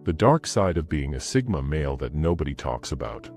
The dark side of being a Sigma male that nobody talks about.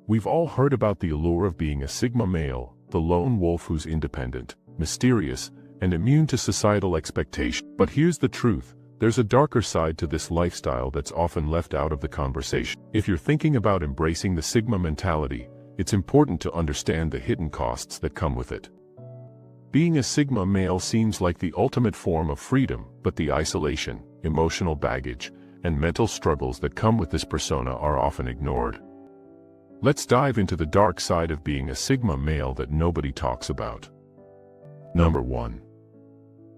We've all heard about the allure of being a Sigma male, the lone wolf who's independent, mysterious, and immune to societal expectation. But here's the truth, there's a darker side to this lifestyle that's often left out of the conversation. If you're thinking about embracing the Sigma mentality, it's important to understand the hidden costs that come with it. Being a Sigma male seems like the ultimate form of freedom, but the isolation, emotional baggage, and mental struggles that come with this persona are often ignored. Let's dive into the dark side of being a Sigma male that nobody talks about. Number 1.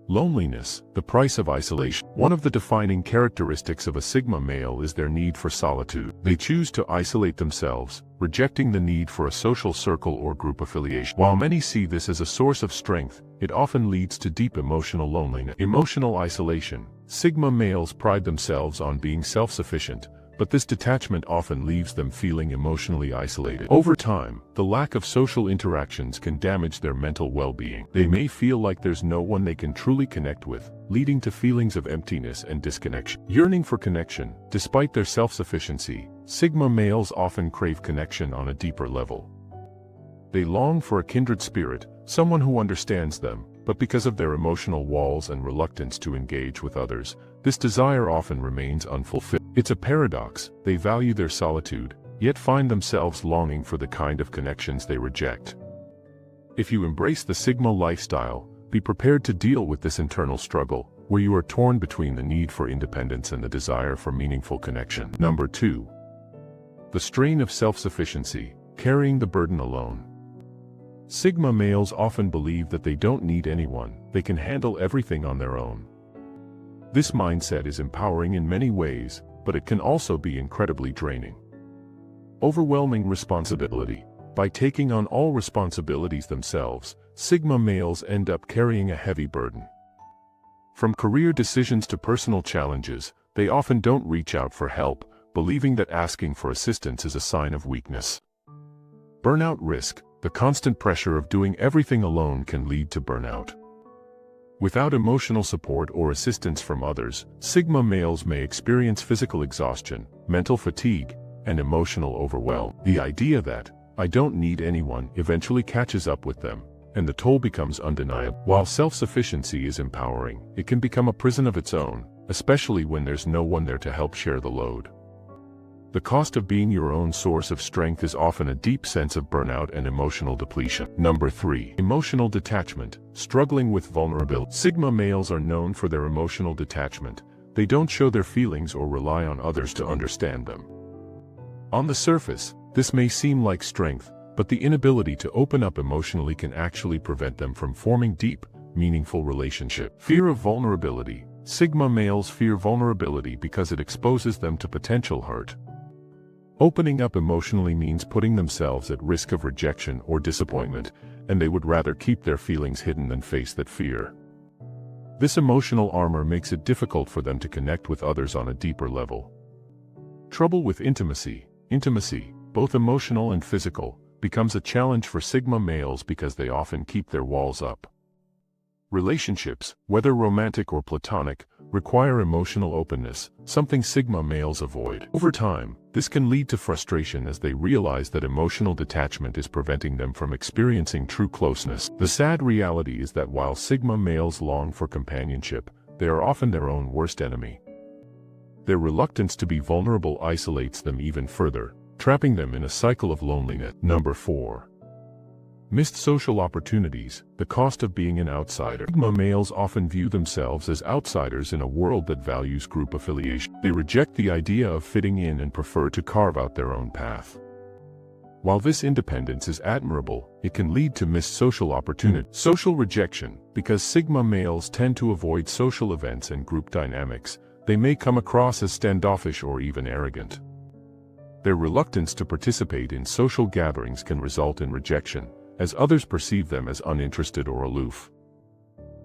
Loneliness, the price of isolation. One of the defining characteristics of a Sigma male is their need for solitude. They choose to isolate themselves, rejecting the need for a social circle or group affiliation. While many see this as a source of strength, it often leads to deep emotional loneliness. Emotional isolation. Sigma males pride themselves on being self-sufficient, but this detachment often leaves them feeling emotionally isolated. Over time, the lack of social interactions can damage their mental well-being. They may feel like there's no one they can truly connect with, leading to feelings of emptiness and disconnection. Yearning for connection, despite their self-sufficiency, Sigma males often crave connection on a deeper level. They long for a kindred spirit, someone who understands them, but because of their emotional walls and reluctance to engage with others, this desire often remains unfulfilled. It's a paradox, they value their solitude, yet find themselves longing for the kind of connections they reject. If you embrace the Sigma lifestyle, be prepared to deal with this internal struggle, where you are torn between the need for independence and the desire for meaningful connection. Number 2. The strain of self-sufficiency, carrying the burden alone. Sigma males often believe that they don't need anyone, they can handle everything on their own. This mindset is empowering in many ways, but it can also be incredibly draining. Overwhelming responsibility. By taking on all responsibilities themselves, Sigma males end up carrying a heavy burden. From career decisions to personal challenges, they often don't reach out for help, believing that asking for assistance is a sign of weakness. Burnout risk. The constant pressure of doing everything alone can lead to burnout. Without emotional support or assistance from others, Sigma males may experience physical exhaustion, mental fatigue, and emotional overwhelm. The idea that, "I don't need anyone," eventually catches up with them, and the toll becomes undeniable. While self-sufficiency is empowering, it can become a prison of its own, especially when there's no one there to help share the load. The cost of being your own source of strength is often a deep sense of burnout and emotional depletion. Number 3. Emotional detachment, struggling with vulnerability. Sigma males are known for their emotional detachment. They don't show their feelings or rely on others to understand them. On the surface, this may seem like strength, but the inability to open up emotionally can actually prevent them from forming deep, meaningful relationships. Fear of vulnerability. Sigma males fear vulnerability because it exposes them to potential hurt. Opening up emotionally means putting themselves at risk of rejection or disappointment, and they would rather keep their feelings hidden than face that fear. This emotional armor makes it difficult for them to connect with others on a deeper level. Trouble with intimacy. Intimacy, both emotional and physical, becomes a challenge for Sigma males because they often keep their walls up. Relationships, whether romantic or platonic, require emotional openness, something Sigma males avoid. Over time, this can lead to frustration as they realize that emotional detachment is preventing them from experiencing true closeness. The sad reality is that while Sigma males long for companionship, they are often their own worst enemy. Their reluctance to be vulnerable isolates them even further, trapping them in a cycle of loneliness. Number 4. Missed social opportunities, the cost of being an outsider. Sigma males often view themselves as outsiders in a world that values group affiliation. They reject the idea of fitting in and prefer to carve out their own path. While this independence is admirable, it can lead to missed social opportunity. Social rejection. Because Sigma males tend to avoid social events and group dynamics, they may come across as standoffish or even arrogant. Their reluctance to participate in social gatherings can result in rejection, as others perceive them as uninterested or aloof.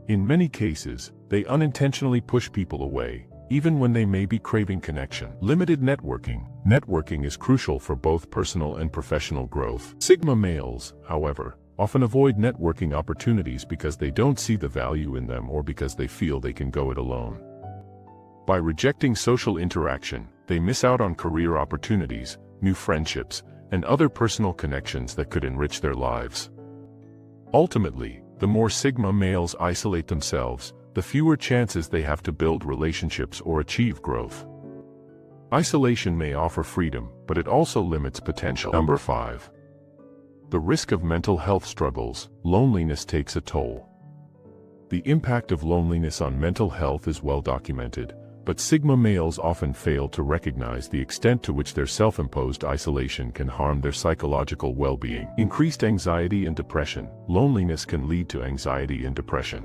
In many cases, they unintentionally push people away, even when they may be craving connection. Limited networking. Networking is crucial for both personal and professional growth. Sigma males, however, often avoid networking opportunities because they don't see the value in them or because they feel they can go it alone. By rejecting social interaction, they miss out on career opportunities, new friendships, and other personal connections that could enrich their lives. Ultimately, the more Sigma males isolate themselves, the fewer chances they have to build relationships or achieve growth. Isolation may offer freedom, but it also limits potential. Number 5. The risk of mental health struggles. Loneliness takes a toll. The impact of loneliness on mental health is well documented, but Sigma males often fail to recognize the extent to which their self-imposed isolation can harm their psychological well-being. Increased anxiety and depression. Loneliness can lead to anxiety and depression.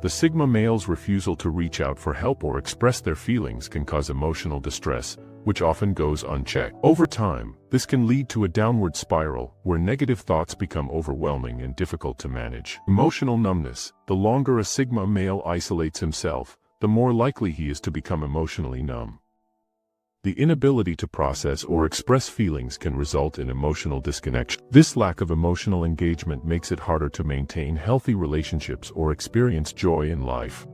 The Sigma male's refusal to reach out for help or express their feelings can cause emotional distress, which often goes unchecked. Over time, this can lead to a downward spiral, where negative thoughts become overwhelming and difficult to manage. Emotional numbness. The longer a Sigma male isolates himself, the more likely he is to become emotionally numb. The inability to process or express feelings can result in emotional disconnection. This lack of emotional engagement makes it harder to maintain healthy relationships or experience joy in life.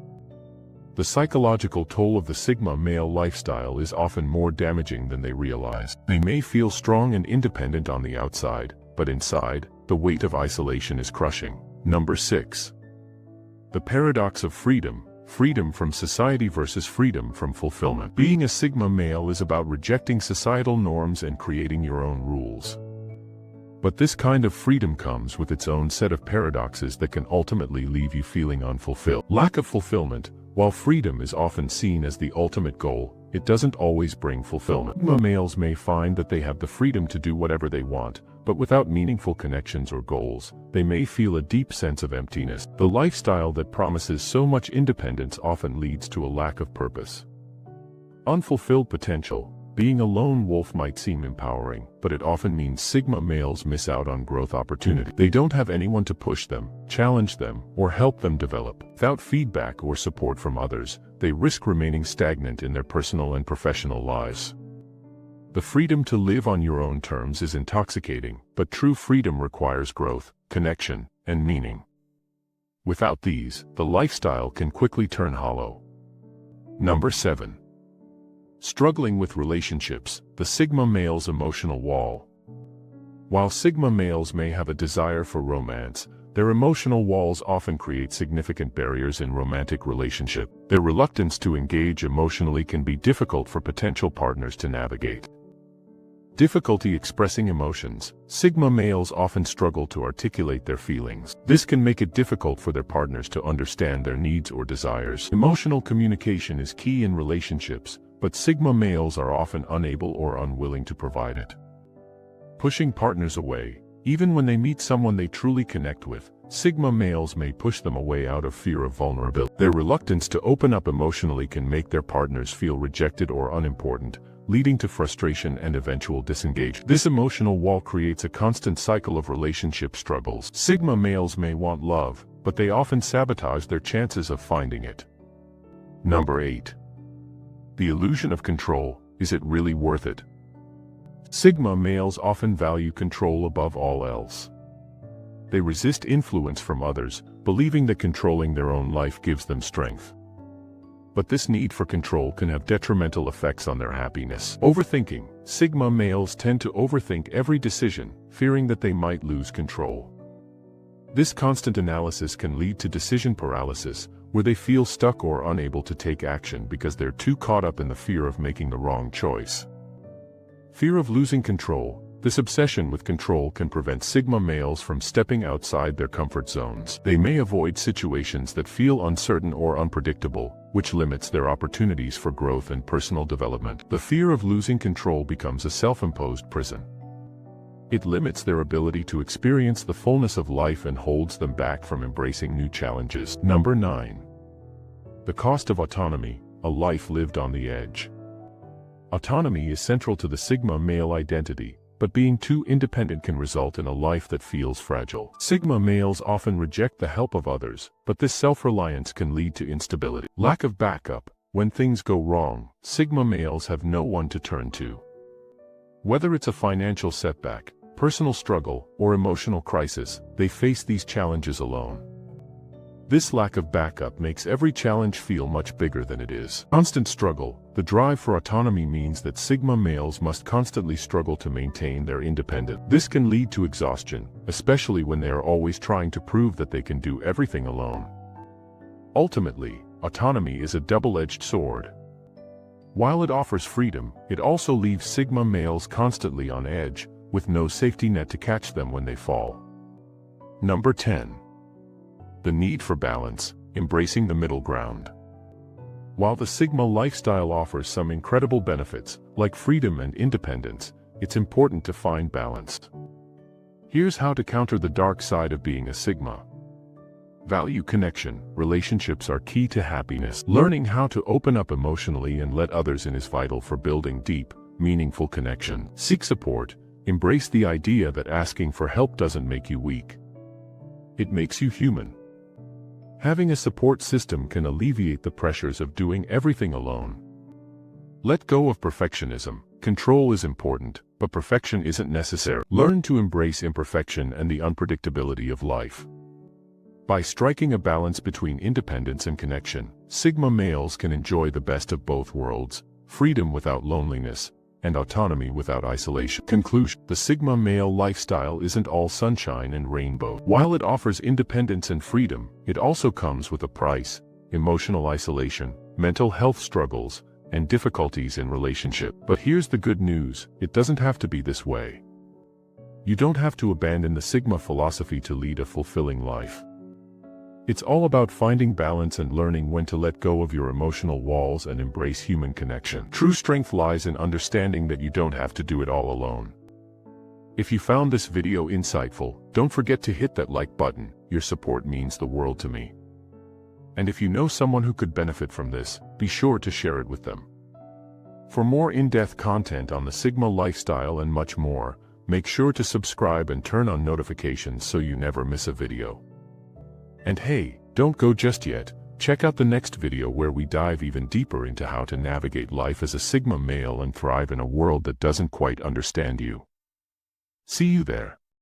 The psychological toll of the Sigma male lifestyle is often more damaging than they realize. They may feel strong and independent on the outside, but inside, the weight of isolation is crushing. Number 6. The paradox of freedom. Freedom from society versus freedom from fulfillment. Being a Sigma male is about rejecting societal norms and creating your own rules. But this kind of freedom comes with its own set of paradoxes that can ultimately leave you feeling unfulfilled. Lack of fulfillment. While freedom is often seen as the ultimate goal, it doesn't always bring fulfillment. Sigma males may find that they have the freedom to do whatever they want, but without meaningful connections or goals, they may feel a deep sense of emptiness. The lifestyle that promises so much independence often leads to a lack of purpose. Unfulfilled potential. Being a lone wolf might seem empowering, but it often means Sigma males miss out on growth opportunity. They don't have anyone to push them, challenge them, or help them develop. Without feedback or support from others, they risk remaining stagnant in their personal and professional lives. The freedom to live on your own terms is intoxicating, but true freedom requires growth, connection, and meaning. Without these, the lifestyle can quickly turn hollow. Number 7. Struggling with relationships. The Sigma male's emotional wall. While Sigma males may have a desire for romance, their emotional walls often create significant barriers in romantic relationship. Their reluctance to engage emotionally can be difficult for potential partners to navigate. Difficulty expressing emotions. Sigma males often struggle to articulate their feelings. This can make it difficult for their partners to understand their needs or desires. Emotional communication is key in relationships, but Sigma males are often unable or unwilling to provide it. Pushing partners away. Even when they meet someone they truly connect with, Sigma males may push them away out of fear of vulnerability. Their reluctance to open up emotionally can make their partners feel rejected or unimportant, leading to frustration and eventual disengagement. This emotional wall creates a constant cycle of relationship struggles. Sigma males may want love, but they often sabotage their chances of finding it. Number 8. The illusion of control. Is it really worth it? Sigma males often value control above all else. They resist influence from others, believing that controlling their own life gives them strength. But this need for control can have detrimental effects on their happiness. Overthinking. Sigma males tend to overthink every decision, fearing that they might lose control. This constant analysis can lead to decision paralysis, where they feel stuck or unable to take action because they're too caught up in the fear of making the wrong choice. Fear of losing control. This obsession with control can prevent Sigma males from stepping outside their comfort zones. They may avoid situations that feel uncertain or unpredictable, which limits their opportunities for growth and personal development. The fear of losing control becomes a self-imposed prison. It limits their ability to experience the fullness of life and holds them back from embracing new challenges. Number 9. The cost of autonomy. A life lived on the edge. Autonomy is central to the Sigma male identity, but being too independent can result in a life that feels fragile. Sigma males often reject the help of others, but this self-reliance can lead to instability. Lack of backup. When things go wrong, Sigma males have no one to turn to. Whether it's a financial setback, personal struggle, or emotional crisis, they face these challenges alone. This lack of backup makes every challenge feel much bigger than it is. Constant struggle. The drive for autonomy means that Sigma males must constantly struggle to maintain their independence. This can lead to exhaustion, especially when they are always trying to prove that they can do everything alone. Ultimately, autonomy is a double-edged sword. While it offers freedom, it also leaves Sigma males constantly on edge, with no safety net to catch them when they fall. Number 10. The need for balance, embracing the middle ground. While the Sigma lifestyle offers some incredible benefits, like freedom and independence, it's important to find balance. Here's how to counter the dark side of being a Sigma. Value connection. Relationships are key to happiness. Learning how to open up emotionally and let others in is vital for building deep, meaningful connection. Seek support. Embrace the idea that asking for help doesn't make you weak. It makes you human. Having a support system can alleviate the pressures of doing everything alone. Let go of perfectionism. Control is important, but perfection isn't necessary. Learn to embrace imperfection and the unpredictability of life. By striking a balance between independence and connection, Sigma males can enjoy the best of both worlds, freedom without loneliness, and autonomy without isolation. Conclusion. The Sigma male lifestyle isn't all sunshine and rainbow. While it offers independence and freedom, it also comes with a price: emotional isolation, mental health struggles, and difficulties in relationship. But here's the good news: it doesn't have to be this way. You don't have to abandon the Sigma philosophy to lead a fulfilling life. It's all about finding balance and learning when to let go of your emotional walls and embrace human connection. True strength lies in understanding that you don't have to do it all alone. If you found this video insightful, don't forget to hit that like button. Your support means the world to me. And if you know someone who could benefit from this, be sure to share it with them. For more in-depth content on the Sigma lifestyle and much more, make sure to subscribe and turn on notifications so you never miss a video. And hey, don't go just yet. Check out the next video where we dive even deeper into how to navigate life as a Sigma male and thrive in a world that doesn't quite understand you. See you there.